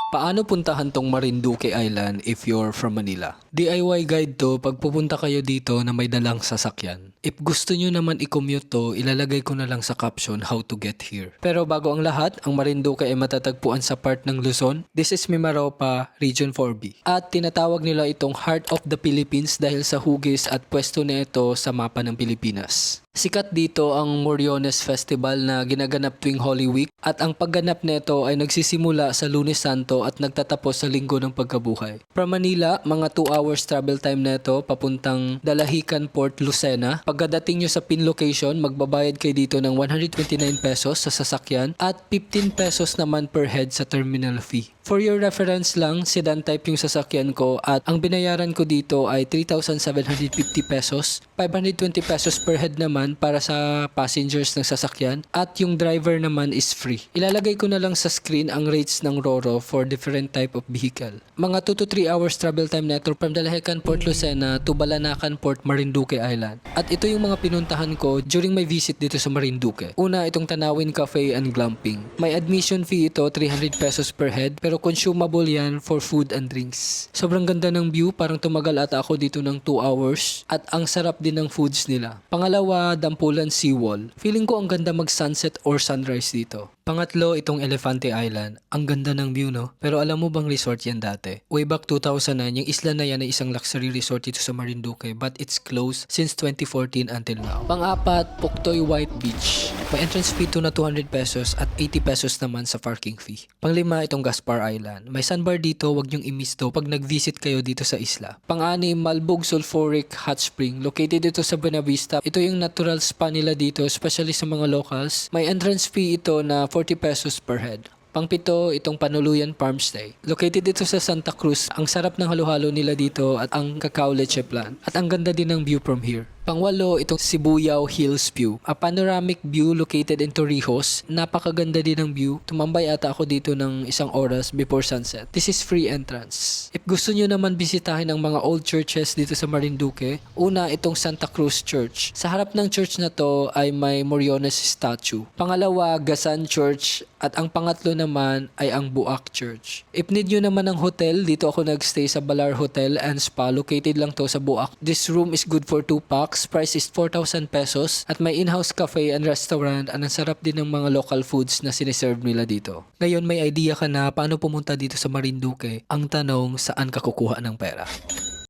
Paano puntahan tong Marinduque Island if you're from Manila? DIY guide to pag pupunta kayo dito na may dalang sasakyan. If gusto nyo naman i-commute to, ilalagay ko na lang sa caption how to get here. Pero bago ang lahat, ang Marinduque ay matatagpuan sa part ng Luzon. This is Mimaropa, Region 4B. At tinatawag nila itong Heart of the Philippines dahil sa hugis at pwesto na ito sa mapa ng Pilipinas. Sikat dito ang Moriones Festival na ginaganap tuwing Holy Week at ang pagganap nito ay nagsisimula sa Lunes Santo at nagtatapos sa Linggo ng Pagkabuhay. From Manila, mga 2 hours travel time nito papuntang Dalahican Port Lucena. Pagkadating nyo sa pin location, magbabayad kayo dito ng 129 pesos sa sasakyan at 15 pesos naman per head sa terminal fee. For your reference lang, sedan type yung sasakyan ko at ang binayaran ko dito ay 3,750 pesos. 520 pesos per head naman para sa passengers ng sasakyan at yung driver naman is free. Ilalagay ko na lang sa screen ang rates ng Roro for different type of vehicle. Mga 2 to 3 hours travel time na ito from Dalahican Port Lucena to Balanacan Port Marinduque Island. At ito yung mga pinuntahan ko during my visit dito sa Marinduque. Una, itong Tanawin Cafe and Glamping. May admission fee ito, 300 pesos per head pero consumable yan for food and drinks. Sobrang ganda ng view, parang tumagal ata ako dito ng 2 hours at ang sarap din ng foods nila. Pangalawa, Dampulan Seawall. Feeling ko ang ganda mag sunset or sunrise dito. Pangatlo, itong Elefante Island. Ang ganda ng view, no? Pero alam mo bang resort yan dati? Way back 2009, yung isla na yan ay isang luxury resort dito sa Marinduque but it's closed since 2014 until now. Pang-apat, Puktoy White Beach. May entrance fee to na 200 pesos at 80 pesos naman sa parking fee. Panglima, itong Gaspar Island. May sandbar dito, wag niyong i-miss to pag nag-visit kayo dito sa isla. Pang-anim, Malbog Sulfuric Hot Spring. Located dito sa Buena Vista. Ito yung natural spa nila dito, especially sa mga locals. May entrance fee ito na 40 pesos per head. Pangpito, itong Panuluyan Farmstay. Located dito sa Santa Cruz. Ang sarap ng halo-halo nila dito at ang cacao leche plan. At ang ganda din ng view from here. Pangwalo, itong Sibuyao Hills View. A panoramic view located in Torrijos. Napakaganda din ng view. Tumambay ata ako dito ng 1 oras before sunset. This is free entrance. If gusto nyo naman bisitahin ang mga old churches dito sa Marinduque, una itong Santa Cruz Church. Sa harap ng church na to ay may Moriones statue. Pangalawa, Gasan Church. At ang pangatlo naman ay ang Buak Church. If need nyo naman ng hotel, dito ako nagstay sa Balar Hotel and Spa. Located lang to sa Buak. This room is good for 2 packs. Price is 4,000 pesos at may in-house cafe and restaurant at ang sarap din ng mga local foods na siniserve nila dito. Ngayon may idea ka na paano pumunta dito sa Marinduque. Ang tanong, saan ka kukuha ng pera?